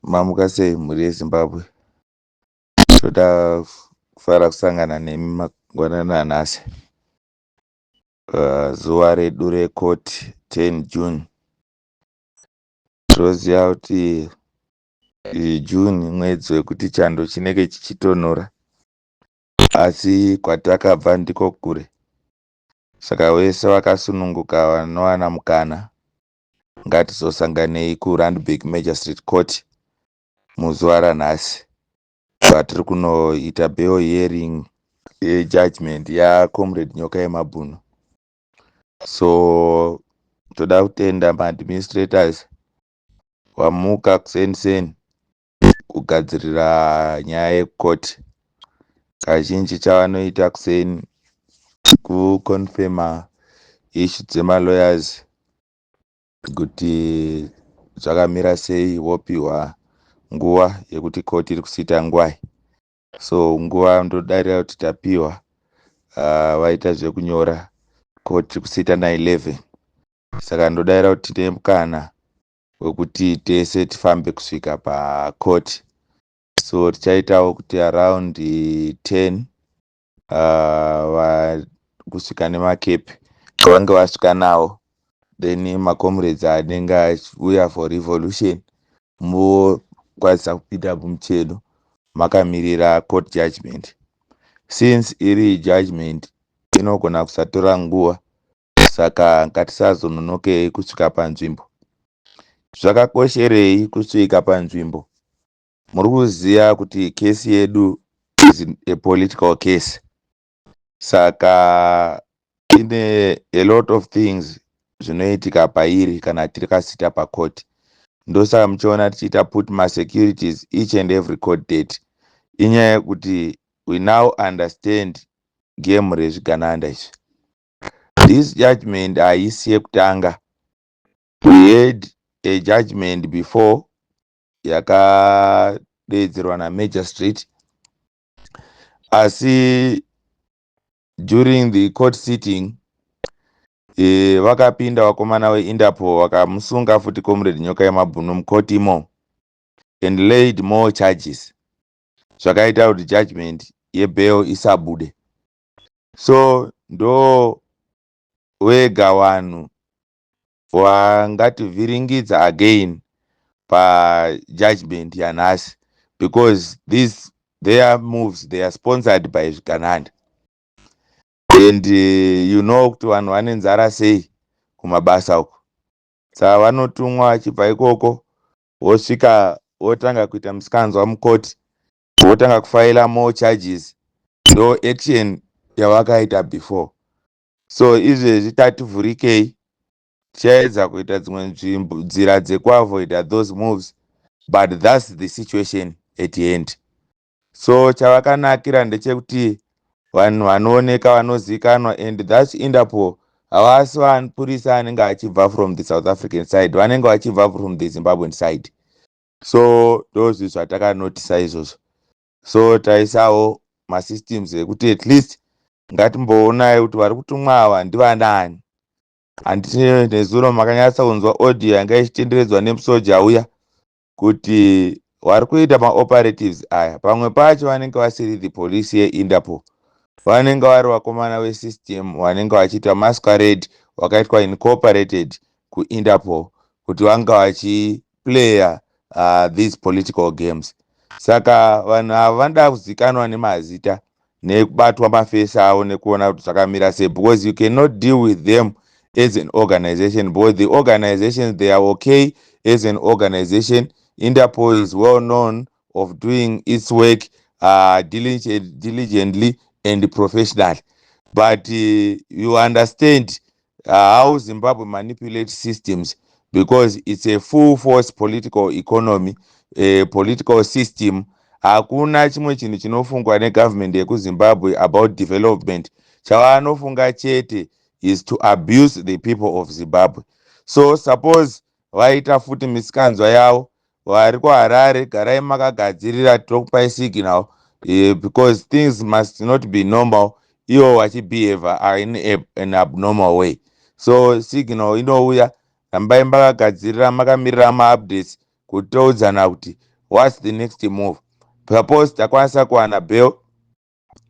Mamuka sei mhuri yeZimbabwe? Toda kufara kusangana nemi mangwanani anhasi. Zuva redu rekoti 10 June. Tinoziva kuti June mwedzi wekuti chando chinenge chichitonhora, asi kwatakabva ndiko kure. Saka vese vakasununguka vanowana mukana, ngatizosanganei kuRandburg Magistrate Court muzuva ranhasi, kwatiri kunoita bail hearing judgment yaComrade Nyokayemabhunu. So toda kutenda maadministrators vamuka kuseni kugadzirira nyaya yekoti. Kazhinji chavanoita kuseni kukonfema ishu dzemalawyers kuti zvakamira sei, vopiwa nguva yekuti koti iri kusita ngwai. So nguva ndodarira kuti tapiwa, vaita zvekunyora koti kusita na11. Saka ndodarira kuti tine mukana wekuti tese tifambe kusvika pakoti. So tichaitawo kuti around 10 kusvika nemakepi vange vasvika nawo, then macomrades anenge achiuya for revolution mokwanisa kupinda mumuchedo makamirira court judgment. Since iri judgment inogona kusatora nguva, saka ngatisazononokei kusvika panzvimbo. Zvakakosherei kusvika panzvimbo? Muri kuziva kuti kesi yedu is a political case. Saka ine a lot of things zvinoitika pairi kana tiri kasita pakoti. Ndosaka muchiona tichiita put securities each and every court date. Inyaya yekuti we now understand game rezvigananda izvi. This judgment haisi yekutanga. We had a judgment before yakadedzerwa namagistrate, asi during the court sitting vakapinda vakomana veInterpol vakamusunga futi Comrade Nyokayemabhunu mukoti imo and laid more charges, zvakaita kuti judgment yebail isabude. So ndo wega vanhu vangativhiringidza again pajudgment yanhasi, because their moves, they are sponsored by zvigananda. And you know kuti vanhu vane nzara sei kumabasa uko. Saka vanotumwa vachibva ikoko vosvika votanga kuita musikanzwa mukoti, votanga kufaila more charges, ndo action yavakaita before. So izvezvi tativhurikei, tichaedza kuita dzimwe nzira dzekuavoida those moves, but that's the situation at the end. So chavakanakira ndechekuti vanhu vanooneka vanozivikanwa, and that's Interpol, havasi vapurisa anenge achibva from the South African side, vanenge vachibva from the Zimbabwean side. So ndozvi zvatakanotisa izvozvo. So taisawo masystems ekuti at least ngatimboonai kuti vari kutumwa ava ndivanani. Handiti nezuro makanyatsaunzwa audio yanga ichitenderedzwa nemusoja uya kuti vari kuita maoperatives aya, pamwe pacho vanenge vasiri the police yeInterpol, vanenge vari vakomana vesystem vanenge vachiita masquerade wakaitwa incorporated kuInterpol kuti vanga vachiplaya these political games. Saka vanhu ava vanoda kuzivikanwa nemazita nekubatwa mafesi avo nekuona kuti zvakamira sei, because you cannot deal with them as an organization, because the organizations, they are okay as an organization. Interpol is well known of doing its work diligently and professionally. But you understand how Zimbabwe manipulates systems, because it's a full force political economy, a political system. Hakuna chimwe chinhu chinofungwa negovernment yekuZimbabwe about development. Chavanofunga chete is to abuse the people of Zimbabwe. So suppose vaita futi misikanzwa yavo, vari kuHarare, garai makagadzirira tokupai signal, because things must not be normal, ivo vachibehave in an abnormal way. So signal inouya, rambai makagadzirira makamirira maupdates kutoudzana kuti what's the next move. Suppose takwanisa kuwana bail,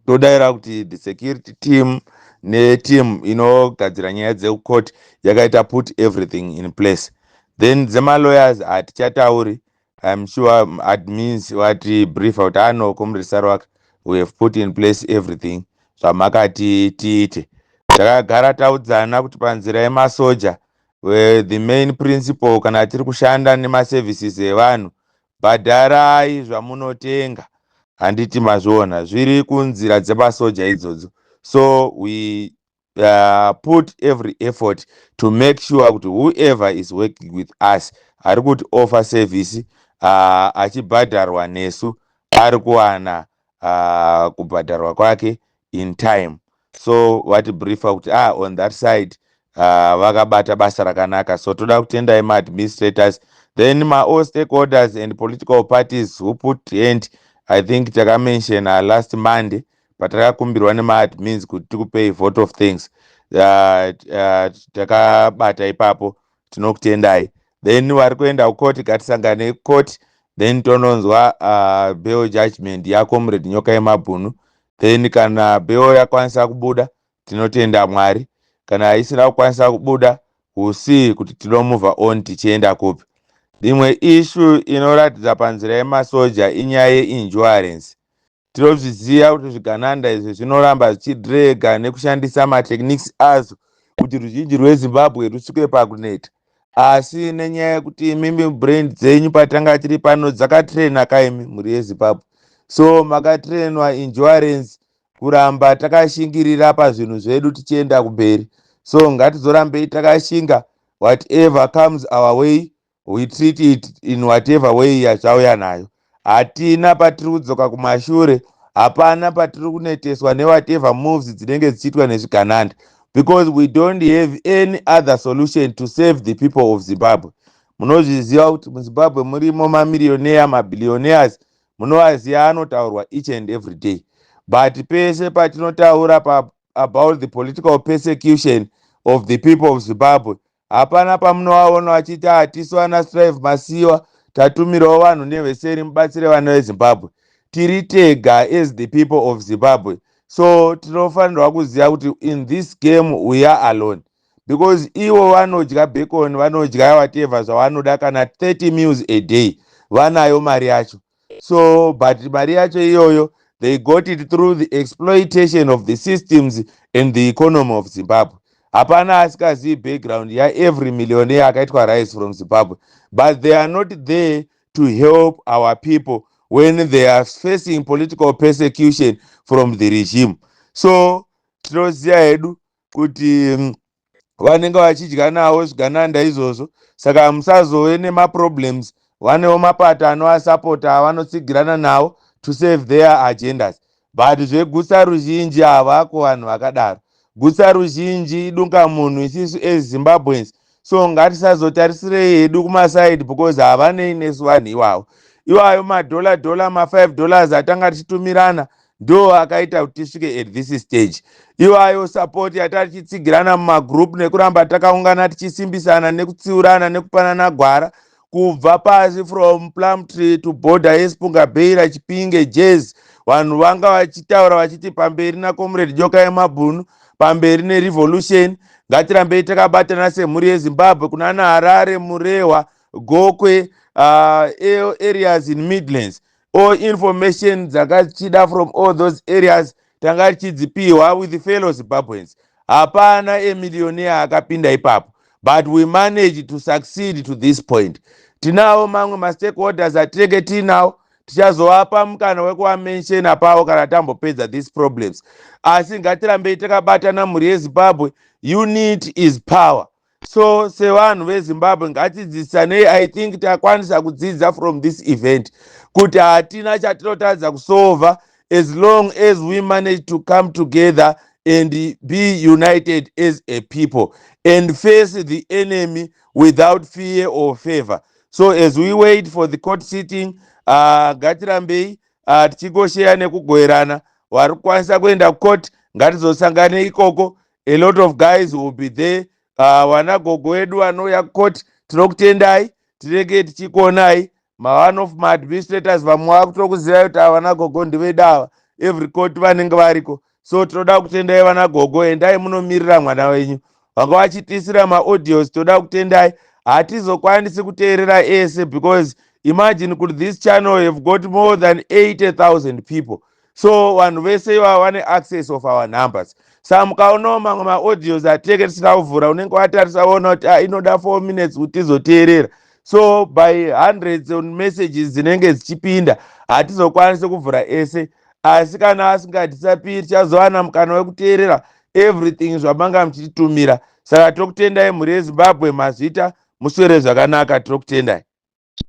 todayira kuti the security team neteam inogadzira nyaya dzekukoti yakaita put everything in place, then dzemalawyers hatichatauri. I'm sure admins wati brief kuti ano kumurisaro wake we have put in place everything zvamakati tiite. Takagara taudzana kuti panzira yemasoja the main principle kana tiri kushanda nemaservices evanhu, bhadharai zvamunotenga. Handiti mazviona zviri kunzira dzemasoja idzodzo. So we put every effort to make sure kuti whoever is working with us ari kuti offer service achibhadharwa nesu ari kuwana kubhadharwa kwake in time. So watibriefa kuti on that side vakabata basa rakanaka. So toda kutendai maadministrators, then all stakeholders and political parties who put hand. I think takamention last Monday patakakumbirwa nemaadmins kuti tikupei vote of thanks. Takabata ipapo, tinokutendai. Then vari kuenda kukoti ngatisangane kukoti, then tononzwa bail judgment yaComrade Nyokayemabhunu. Then kana bail yakwanisa kubuda tinotenda Mwari, kana isina kukwanisa kubuda we'll see kuti tinomove on tichienda kupi. Imwe issue inoratidza panzira yemasoja inyaya yeinsurance. Tinozviziva kuti zvigananda izvi zvinoramba zvichidrega nekushandisa matechniques azo kuti ruzhinji rweZimbabwe rusvike pakuneta, asi nenyaya yekuti imimi brain dzenyu patanga tiri pano dzakatraina kaimi muri yeZimbabwe, so makatrainwa insurance kuramba takashingirira pazvinhu zvedu tichienda kumberi. So ngatizorambei takashinga, whatever comes our way we treat it in whatever way yazvauya nayo. Hatina patiri kudzoka kumashure, hapana patiri kuneteswa newhatever moves dzinenge dzichiitwa nezvigananda, because we don't have any other solution to save the people of Zimbabwe. Munozviziva kuti muZimbabwe murimo mamillionaire, mabillionaires, munovaziva anotaurwa each and every day. But pese patinotaura about the political persecution of the people of Zimbabwe, hapana pamunovaona vachiti hatisu ana strive masiwa tatumirawo vanhu neveseri mubatsire vana veZimbabwe. Tiri tega as the people of Zimbabwe. So tinofanirwa kuziva kuti in this game we are alone, because ivo vanodya bacon, vanodya whatever zvavanoda, kana 30 meals a day vanayo mari yacho. So but mari yacho iyoyo they got it through the exploitation of the systems and the economy of Zimbabwe. Hapana asikazivi background every millionaire akaitwa rise from Zimbabwe, but they are not there to help our people when they are facing political persecution from the regime. So tinoziva hedu kuti vanenge vachidya nawo zvigananda izvozvo, saka musazove nemaproblems. Vanewo mapato anovasapota avanotsigirana nawo to save their agendas, but zvegusa ruzhinji havako vanhu vakadaro. Gusa ruzhinji idunga munhu isisu eZimbabweans. So ngatisazotarisirei hedu kumasaidi because havanei nesu vanhu iwawo. Iwayo $1 $5 atanga tichitumirana ndo akaita kuti tisvike at this stage. Iwayo support yatatichitsigirana mumagroup nekuramba takaungana tichisimbisana nekutsiurana nekupanana gwara kubva pasi from Plumtree to border yeSpunga Bay, Chipinge, Jazz. Vanhu vanga vachitaura vachiti pamberi naComrade Nyokayemabhunu, pamberi nerevolution, ngatirambei takabatana semhuri yeZimbabwe, kunana Harare, Murehwa, Gokwe, areas in Midlands. All information dzakachida from all those areas tanga tichidzipiwa with the fellow Zimbabweans. Hapana millionaire akapinda ipapo, but we managed to succeed to this point. Tinavo mamwe ma-stakeholders atinenge tinawo, tichazovapa mukana wekuwamenshena pavo kana tambopedza these problems. Asi ngatirambei takabatana mhuri yeZimbabwe. Unity is power. So sevanhu veZimbabwe ngatidzidzanei. I think takwanisa kudzidza from this event kuti hatina chatinotadza kusolva as long as we manage to come together and be united as a people and face the enemy without fear or favor. So as we wait for the court sitting, ngatirambei tichigosheya nekugoverana. Vari kukwanisa kuenda court ngatizosangane ikoko. A lot of guys will be there. Vana gogo vedu vanouya court, tinokutendai, tinenge tichikuonai. one of my administrators vamwe vakutokuziva kuti havana gogo ndivedava every court vanenge variko. So toda kutendai vana gogo, endai munomirira mwana wenyu. Vanga vachitisira maaudios, toda kutendai. Hatizokwanisi kuteerera ese because imagine kuti this channel have got more than 80,000 people. So vanhu vese ivava vane access of our numbers. Saka mukaonawo mamwe maaudios atenge tisina kuvhura, unenge watarisa ona kuti inoda 4 minutes kuti tizoteerera. So by hundreds of messages dzinenge dzichipinda hatizokwanisi kuvhura ese, asi kana asingatisapiri tichazowana mukana wekuteerera everything zvamanga muchititumira. Saka tokutendai mhuri yeZimbabwe, mazvita muswere zvakanaka, tokutendai.